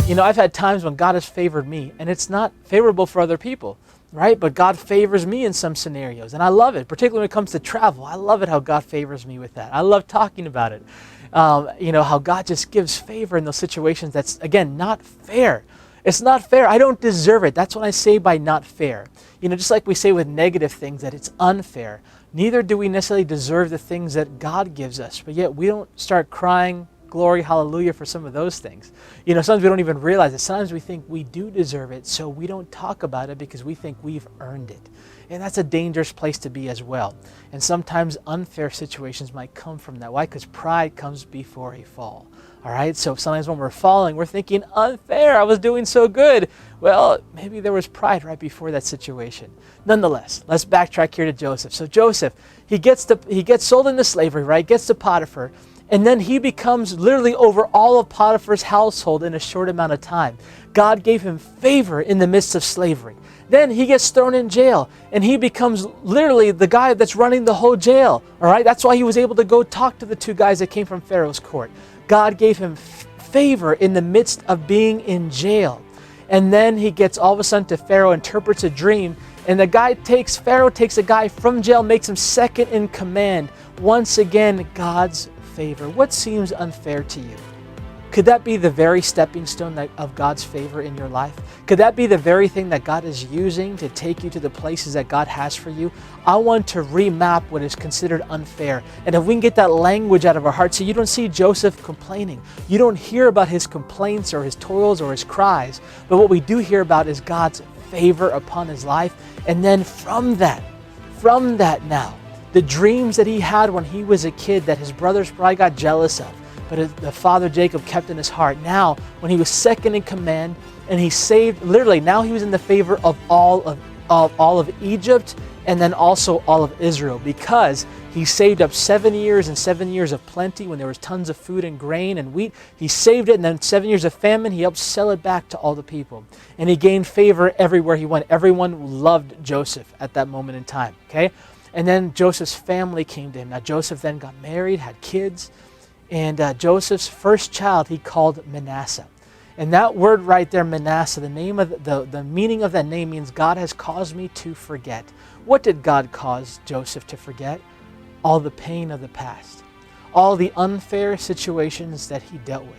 You know, I've had times when God has favored me, and it's not favorable for other people, right? But God favors me in some scenarios, and I love it, particularly when it comes to travel. I love it how God favors me with that. I love talking about it. You know, how God just gives favor in those situations that's, again, not fair. It's not fair. I don't deserve it. That's what I say by not fair. You know, just like we say with negative things that it's unfair. Neither do we necessarily deserve the things that God gives us, but yet we don't start crying glory, hallelujah for some of those things. You know, sometimes we don't even realize it. Sometimes we think we do deserve it, so we don't talk about it because we think we've earned it. And that's a dangerous place to be as well. And sometimes unfair situations might come from that. Why? Because pride comes before a fall. All right, so sometimes when we're falling, we're thinking, unfair, I was doing so good. Well, maybe there was pride right before that situation. Nonetheless, let's backtrack here to Joseph. So Joseph, he gets sold into slavery, right? Gets to Potiphar. And then he becomes literally over all of Potiphar's household in a short amount of time. God gave him favor in the midst of slavery. Then he gets thrown in jail, and he becomes literally the guy that's running the whole jail. All right, that's why he was able to go talk to the two guys that came from Pharaoh's court. God gave him favor in the midst of being in jail. And then he gets all of a sudden to Pharaoh, interprets a dream, and Pharaoh takes a guy from jail, makes him second in command. Once again, God's favor. What seems unfair to you? Could that be the very stepping stone of God's favor in your life? Could that be the very thing that God is using to take you to the places that God has for you? I want to remap what is considered unfair. And if we can get that language out of our hearts, so you don't see Joseph complaining. You don't hear about his complaints or his toils or his cries. But what we do hear about is God's favor upon his life. And then from that now, the dreams that he had when he was a kid that his brothers probably got jealous of, but the father Jacob kept in his heart. Now, when he was second in command and he saved, literally now he was in the favor of all of Egypt and then also all of Israel, because he saved up 7 years and 7 years of plenty when there was tons of food and grain and wheat. He saved it, and then 7 years of famine, he helped sell it back to all the people. And he gained favor everywhere he went. Everyone loved Joseph at that moment in time, okay? And then Joseph's family came to him. Now Joseph then got married, had kids, and Joseph's first child he called Manasseh. And that word right there, Manasseh, the meaning of that name means God has caused me to forget. What did God cause Joseph to forget? All the pain of the past, all the unfair situations that he dealt with,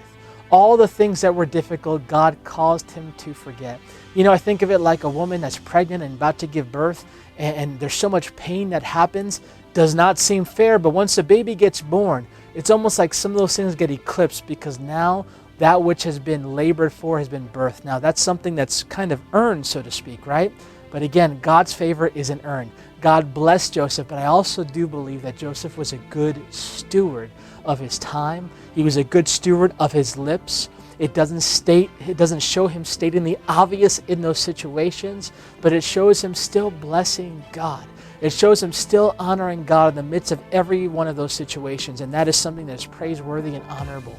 all the things that were difficult, God caused him to forget. You know, I think of it like a woman that's pregnant and about to give birth, and there's so much pain that happens, does not seem fair, but once the baby gets born, it's almost like some of those things get eclipsed because now that which has been labored for has been birthed. Now that's something that's kind of earned, so to speak, right? But again, God's favor isn't earned. God blessed Joseph, but I also do believe that Joseph was a good steward of his time. He was a good steward of his lips. It doesn't show him stating the obvious in those situations, but it shows him still blessing God. It shows him still honoring God in the midst of every one of those situations, and that is something that is praiseworthy and honorable.